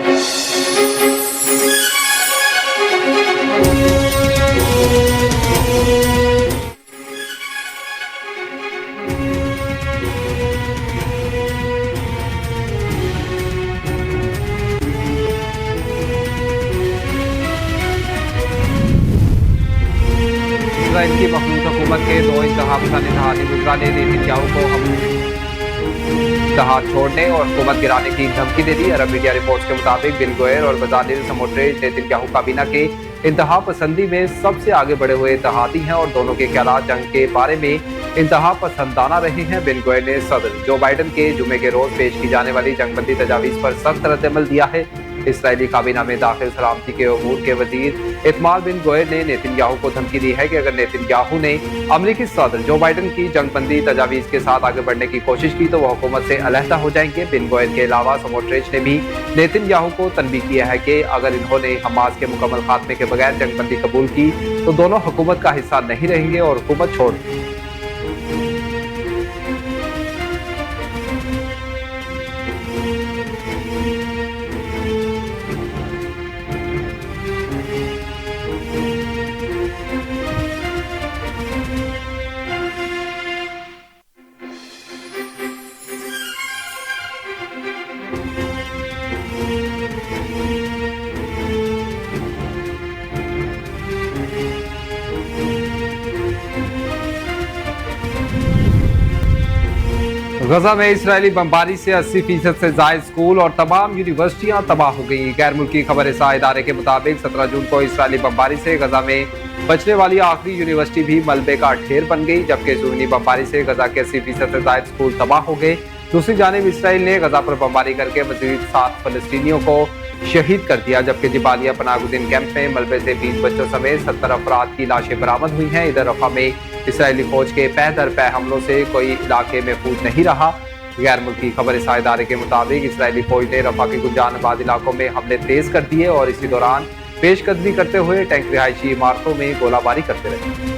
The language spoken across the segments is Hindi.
इसराइल की मखलूत हुकूमत के दो इंतहा पसंद इत्तेहादी वज़रा ने नेतन्याहू को इत्तेहाद छोड़ने और हुकूमत गिराने की धमकी दे दी। अरब मीडिया रिपोर्ट्स के मुताबिक बिल गोयर और बजालिल स्मोट्रिच नेतन्याहू काबीना के इंतहा पसंदी में सबसे आगे बढ़े हुए इत्तेहादी हैं और दोनों के ख्यालात जंग के बारे में इंतहा पसंदाना रहे हैं। बिल गोयर ने सदर जो बाइडन के जुमे के रोज पेश की जाने वाली जंगबंदी तजावीज़ पर सख्त रद्दअमल दिया है। इसराइली काबीना में दाखिल सलामती के अमूर के वजीर इत्मार बिन गोयर ने नेतन्याहू को धमकी दी है कि अगर नेतन्याहू ने अमरीकी सदर जो बाइडन की जंगबंदी तजावीज़ के साथ आगे बढ़ने की कोशिश की तो वह हुकूमत से अलहदा हो जाएंगे। बिन गोयर के अलावा स्मोट्रिच ने भी नेतन्याहू को तनबीह किया है कि अगर इन्होंने हमास के मुकम्मल खात्मे के बगैर जंगबंदी कबूल की तो दोनों हुकूमत का हिस्सा नहीं रहेंगे और हुकूमत छोड़ देंगे। गजा में इसराइली बमबारी से 80% से ज्यादा स्कूल और तमाम यूनिवर्सिटियां तबाह हो गई। गैर मुल्की खबर रसा इदारे के मुताबिक 17 जून को इसराइली बमबारी से गजा में बचने वाली आखिरी यूनिवर्सिटी भी मलबे का ढेर बन गई, जबकि ज़ुहनी बमबारी से गजा के 80% से ज्यादा स्कूल तबाह हो गए। दूसरी जानिब इसराइल ने गजा पर बमबारी करके मजीद 7 फलस्तीनियों को शहीद कर दिया, जबकि जिबालिया पनाहगुज़ीन कैंप में मलबे से 20 बच्चों समेत 70 अफराद की लाशें बरामद हुई हैं। इधर रफा में इसराइली फौज के पै दर पै हमलों से कोई इलाके महफूज नहीं रहा। गैर मुल्की खबर रसा इदारे के मुताबिक इसराइली फौज ने रफा के कुछ जानबाद इलाकों में हमले तेज कर दिए और इसी दौरान पेशकदमी करते हुए टैंक रिहायशी इमारतों में गोलाबारी करते रहे।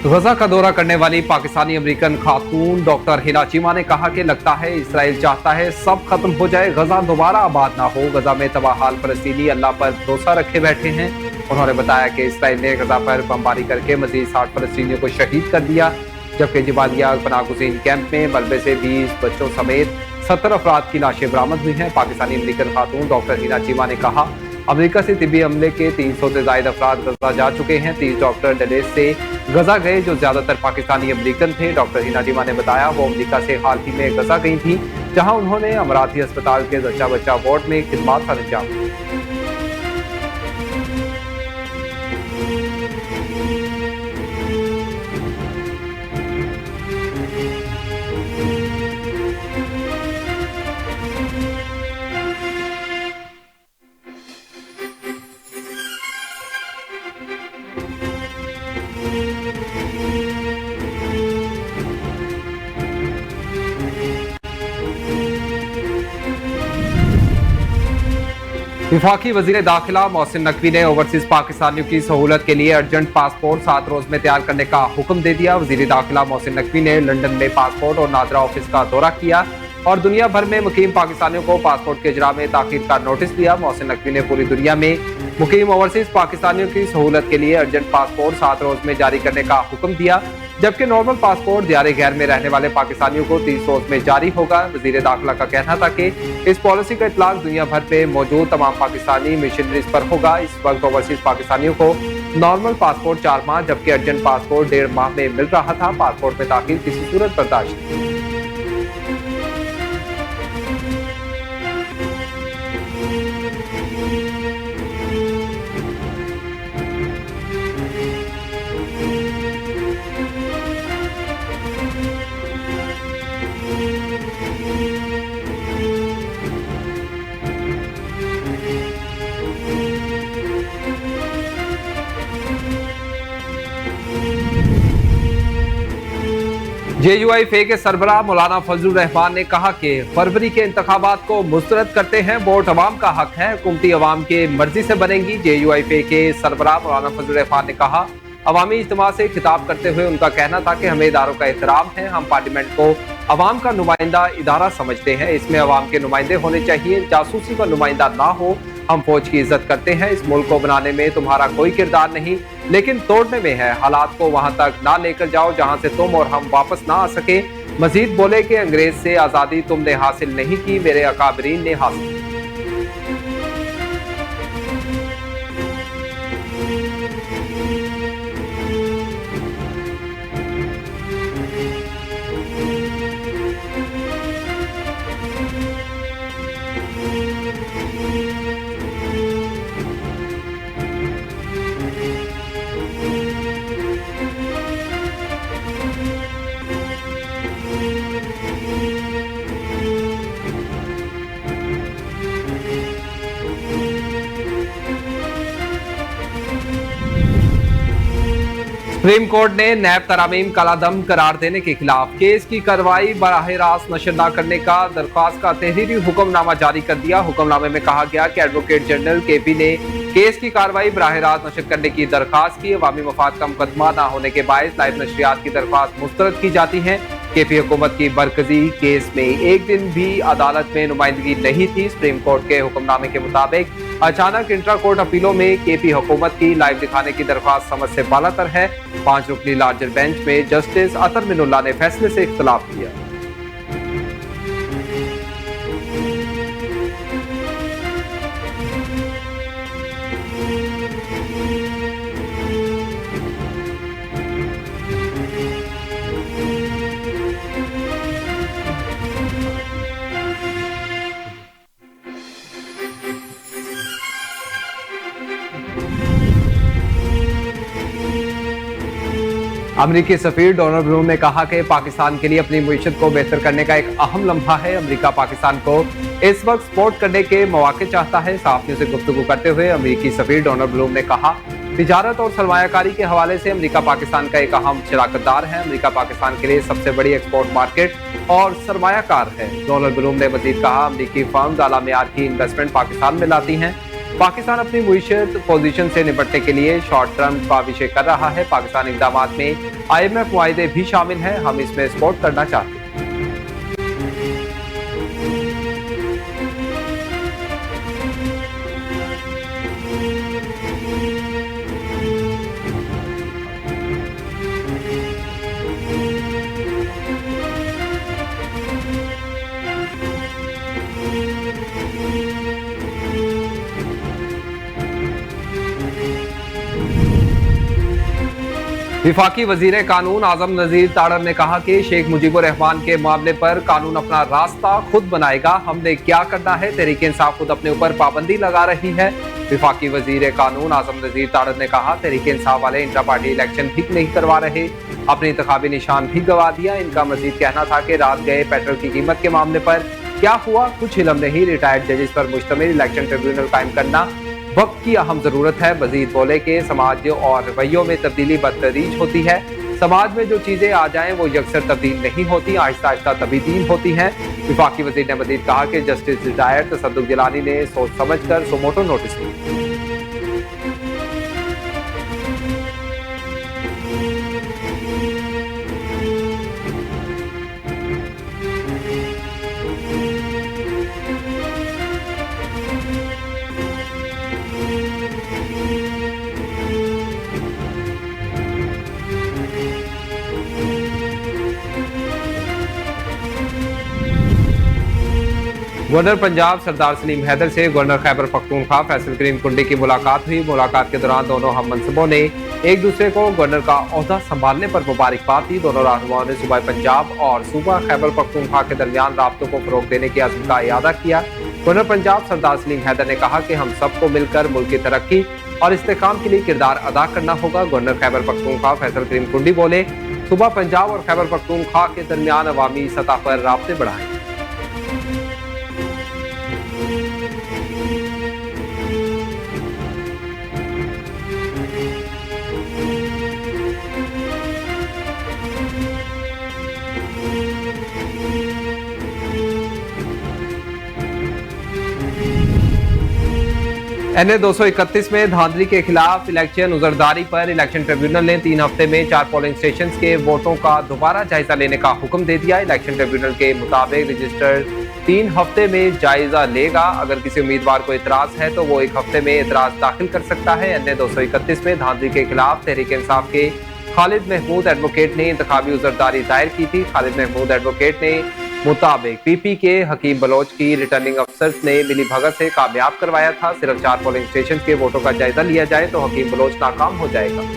गजा का दौरा करने वाली पाकिस्तानी अमेरिकन खातून डॉक्टर हिना चीमा ने कहा कि लगता है इसराइल चाहता है सब खत्म हो जाए, गजा दोबारा आबाद ना हो। गजा में तबाहाल फलस्तीनी अल्लाह पर भरोसा रखे बैठे हैं। उन्होंने बताया कि इसराइल ने गजा पर बमबारी करके मजीद 60 फलस्तीनियों को शहीद कर दिया, जबकि जिबालिया पनाहगुज़ीन कैंप में मलबे से 20 बच्चों समेत 70 अफराद की लाशें बरामद हुई हैं। पाकिस्तानी अमेरिकन खातून डॉक्टर हिना चीमा ने कहा, अमेरिका से तिब्बी अमले के 300 से ज्यादा अफराद गजा जा चुके हैं। 30 डॉक्टर डलेस से गजा गए जो ज्यादातर पाकिस्तानी अमेरिकन थे। डॉक्टर हिना चीमा ने बताया वो अमेरिका से हाल ही में गजा गई थी, जहां उन्होंने अमराती अस्पताल के जच्चा बच्चा वार्ड में खिदमत अंजाम दी। विफाकी वजीर दाखिला मोहसिन नकवी ने ओवरसीज पाकिस्तानियों की सहूलत के लिए अर्जेंट पासपोर्ट 7 रोज में तैयार करने का हुक्म दे दिया। वजीर दाखिला मोहसिन नकवी ने लंदन में पासपोर्ट और नादरा ऑफिस का दौरा किया और दुनिया भर में मुकीम पाकिस्तानियों को पासपोर्ट के इजरा में ताखीर का नोटिस दिया। मोहसिन नकवी ने पूरी दुनिया में मुकीम ओवरसीज पाकिस्तानियों की सहूलत के लिए अर्जेंट पासपोर्ट 7 रोज में जारी करने का हुक्म दिया, जबकि नॉर्मल पासपोर्ट दियारे गैर में रहने वाले पाकिस्तानियों को 30 रोज में जारी होगा। वजीर दाखिला का कहना था कि इस पॉलिसी का इतलाक दुनिया भर में मौजूद तमाम पाकिस्तानी मिशनरीज पर होगा। इस वक्त ओवरसीज पाकिस्तानियों को नॉर्मल पासपोर्ट 4 माह जबकि अर्जेंट पासपोर्ट 1.5 माह में मिल रहा था। पासपोर्ट में ताखीर किसी सूरत बर्दाश्त नहीं। जेयूआईफे के सरबराह मौलाना फजलुर रहमान ने कहा कि फरवरी के इंतखाबात को मुस्तरद करते हैं, वोट अवाम का हक है, हुकूमती अवाम के मर्जी से बनेंगी। जेयूआईफे के सरबराह मौलाना फजलुर रहमान ने कहा, अवामी इज्तिमा से खिताब करते हुए उनका कहना था कि हमें इदारों का एहतराम है, हम पार्लियामेंट को अवाम का नुमाइंदा इदारा समझते हैं, इसमें अवाम के नुमाइंदे होने चाहिए, जासूसी का नुमाइंदा ना हो। हम फौज की इज्जत करते हैं, इस मुल्क को बनाने में तुम्हारा कोई किरदार नहीं, लेकिन तोड़ने में है। हालात को वहां तक ना लेकर जाओ जहां से तुम और हम वापस ना आ सके। मजीद बोले कि अंग्रेज से आजादी तुमने हासिल नहीं की, मेरे अकाबरीन ने हासिल की। सुप्रीम कोर्ट ने नैब तरामीम कलादम करार देने के खिलाफ केस की कार्रवाई बराह रास्त नशर न करने का दरख्वास्त का तहरीरी हुक्मनामा जारी कर दिया। हुक्मनामे में कहा गया कि एडवोकेट जनरल केपी ने केस की कार्रवाई बराह रास्त नशर करने की दरख्वास्त की। अवामी मफाद का मुकदमा न होने के बायस लाइव नशरियात की दरख्वास्त मुस्तरद की जाती है। केपी हुकूमत की बरकजी केस में एक दिन भी अदालत में नुमाइंदगी नहीं थी। सुप्रीम कोर्ट के हुक्मनामे के मुताबिक अचानक इंट्रा कोर्ट अपीलों में केपी हुकूमत की लाइव दिखाने की दरख्वास्त समझ से बालातर है। 5 रुकनी लार्जर बेंच में जस्टिस अतर मिनुल्लाह ने फैसले से इख्तलाफ किया। अमरीकी सफीर डोनाल्ड ब्लूम ने कहा कि पाकिस्तान के लिए अपनी मईशत को बेहतर करने का एक अहम लम्हा है। अमरीका पाकिस्तान को इस वक्त सपोर्ट करने के मौके चाहता है। सहाफियों से गुफ्तगू करते हुए अमरीकी सफीर डोनाल्ड ब्लूम ने कहा, तिजारत और सरमायाकारी के हवाले से अमरीका पाकिस्तान का एक अहम शराकतदार है। अमरीका पाकिस्तान के लिए सबसे बड़ी एक्सपोर्ट मार्केट और सरमायाकार है। डोनाल्ड ब्लूम ने मजीद कहा, अमरीकी फर्म्स आला मेयार की इन्वेस्टमेंट पाकिस्तान में लाती हैं। पाकिस्तान अपनी मुईशत पोजीशन से निपटने के लिए शॉर्ट टर्म काविशें कर रहा है। पाकिस्तान इक़दामात में IMF मुआहिदे भी शामिल हैं। हम इसमें सपोर्ट करना चाहते हैं। विफाकी वजीर कानून आजम नजीर ताड़र ने कहा कि शेख मुजीबुर रहमान के मामले पर कानून अपना रास्ता खुद बनाएगा। हमने क्या करना है, तहरीक इंसाफ खुद अपने ऊपर पाबंदी लगा रही है। विफाकी वजीर कानून आजम नजीर ताड़र ने कहा, तहरीक इंसाफ वाले इंट्रा पार्टी इलेक्शन भी नहीं करवा रहे, अपने इंतखाबी निशान भी गवा दिया। इनका मजीद कहना था कि रात गए पेट्रोल की कीमत के मामले पर क्या हुआ कुछ इल्म नहीं। रिटायर्ड जजेस पर मुश्तमिल इलेक्शन ट्रिब्यूनल कायम करना वक्त की अहम जरूरत है। मजीद बोले कि समाज और रवैयों में तब्दीली बदतरीज होती है। समाज में जो चीजें आ जाएं वो यकसर तब्दील नहीं होती, आहिस्ता आहिस्ता तब्दील होती हैं। विफाकी वजीर ने मजीद कहा कि जस्टिस रिटायर्ड तसद्दुक जिलानी ने सोच समझ कर सुमोटो नोटिस दी। गवर्नर पंजाब सरदार सलीम हैदर से गवर्नर खैबर पख्तूनख्वा फैसल करीम कुंडी की मुलाकात हुई। मुलाकात के दौरान दोनों हम मनसबों ने एक दूसरे को गवर्नर का ओहदा संभालने पर मुबारकबाद दी। दोनों रहनुमाओं ने सूबा पंजाब और सूबा खैबर पख्तूनख्वा के दरमियान राब्तों को फरोग देने की अज़्म का इयादा किया। गवर्नर पंजाब सरदार सलीम हैदर ने कहा कि हम सबको मिलकर मुल्क की तरक्की और इस्तेहकाम के लिए किरदार अदा करना होगा। गवर्नर खैबर पख्तूनख्वा फैसल करीम कुंडी बोले, सूबा पंजाब और खैबर पख्तूनख्वा के दरमियान अवामी सतह पर राब्ते बढ़ाएं। NA 231 में धांधली के खिलाफ इलेक्शन उजरदारी पर इलेक्शन ट्रिब्यूनल ने 3 हफ्ते में 4 पोलिंग स्टेशन के वोटों का दोबारा जायजा लेने का हुक्म दे दिया। इलेक्शन ट्रिब्यूनल के मुताबिक रजिस्टर 3 हफ्ते में जायजा लेगा। अगर किसी उम्मीदवार को इतराज है तो वो 1 हफ्ते में इतराज दाखिल कर सकता है। NA 231 में धांधली के खिलाफ तहरीक इंसाफ के खालिद महमूद एडवोकेट ने इंतखाबी उजरदारी दायर की थी। खालिद महमूद एडवोकेट ने मुताबिक PP के हकीम बलोच की रिटर्निंग अफसर ने मिली भगत से कामयाब करवाया था। सिर्फ 4 पोलिंग स्टेशन के वोटों का जायजा लिया जाए तो हकीम बलोच नाकाम हो जाएगा।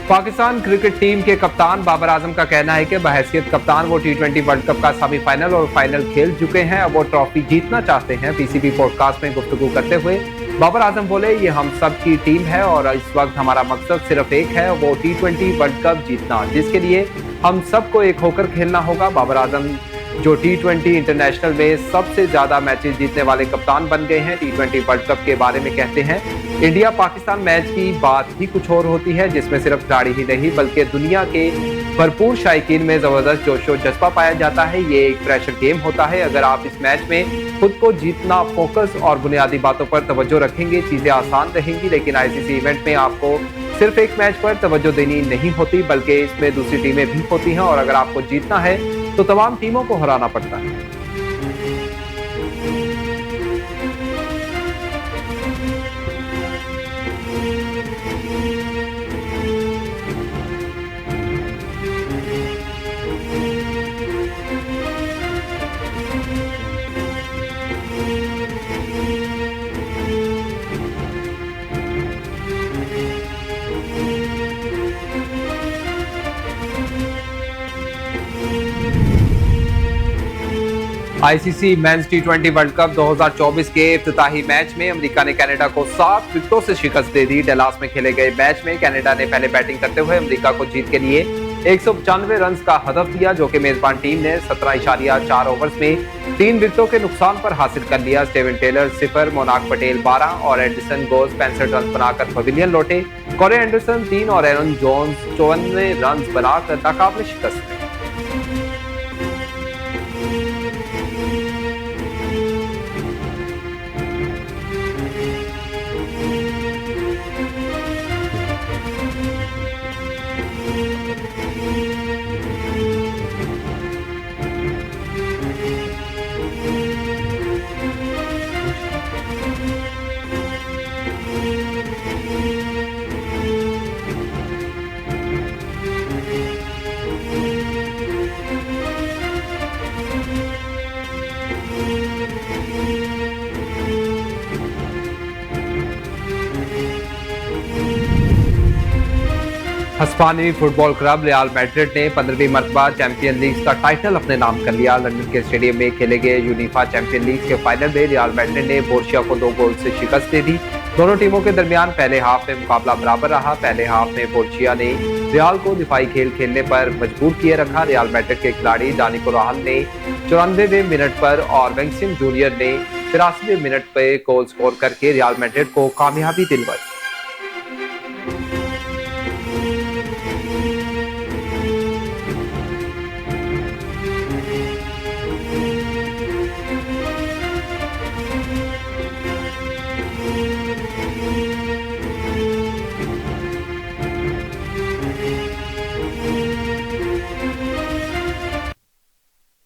पाकिस्तान क्रिकेट टीम के कप्तान बाबर आजम का कहना है कि बहैसियत कप्तान वो T20 वर्ल्ड कप का सेमीफाइनल और फाइनल खेल चुके हैं, अब वो ट्रॉफी जीतना चाहते हैं। PCB पॉडकास्ट में गुफ्तगू करते हुए बाबर आजम बोले, ये हम सब की टीम है और इस वक्त हमारा मकसद सिर्फ एक है, वो T20 वर्ल्ड कप जीतना, जिसके लिए हम सबको एक होकर खेलना होगा। बाबर आजम जो T20 इंटरनेशनल में सबसे ज्यादा मैचेस जीतने वाले कप्तान बन गए हैं। T20 वर्ल्ड कप के बारे में कहते हैं, इंडिया पाकिस्तान मैच की बात ही कुछ और होती है, जिसमें सिर्फ खिलाड़ी ही नहीं बल्कि दुनिया के भरपूर शायकीन में जबरदस्त जोश और जज्बा पाया जाता है। ये एक प्रेशर गेम होता है। अगर आप इस मैच में खुद को जीतना, फोकस और बुनियादी बातों पर तवज्जो रखेंगे, चीजें आसान रहेंगी। लेकिन ICC इवेंट में आपको सिर्फ एक मैच पर तवज्जो देनी नहीं होती, बल्कि इसमें दूसरी टीमें भी होती हैं और अगर आपको जीतना है तो तमाम टीमों को हराना पड़ता है। ICC mains T20 world cup 2024 के इफ्तिताही मैच में अमेरिका ने कनाडा को 7 विकेटों से शिकस्त दे दी। डलास में खेले गए मैच में कनाडा ने पहले बैटिंग करते हुए अमेरिका को जीत के लिए 195 रन का हदफ दिया, जो कि मेजबान टीम ने 17.4 ओवर्स में 3 विकेटों के नुकसान पर हासिल कर लिया। स्टीवन टेलर 0, मोनाक पटेल 12 और एडिसन गोज 65 रन बनाकर पवेलियन लौटे। कॉरे एंडरसन 3 और एरन जोन्स 54 रन बनाकर नाकाबिल शिकस्त थे। स्पेनी फुटबॉल क्लब रियल मैड्रिड ने 15वीं मरतबा चैंपियन लीग का टाइटल अपने नाम कर लिया। लंदन के स्टेडियम में खेले गए यूनिफा चैंपियन लीग के फाइनल में रियल मैड्रिड ने बोर्सिया को 2 गोल से शिकस्त दे दी। दोनों टीमों के दरमियान पहले हाफ में मुकाबला बराबर रहा। पहले हाफ में बोर्सिया ने रियल को दिफाई खेल खेलने पर मजबूर किए रखा। रियल मैड्रिड के खिलाड़ी दानी कोराहल ने 94वें मिनट पर और वेंक्सियम जूनियर ने 83वें मिनट पर गोल स्कोर करके रियल मैड्रिड को कामयाबी दिलवाई।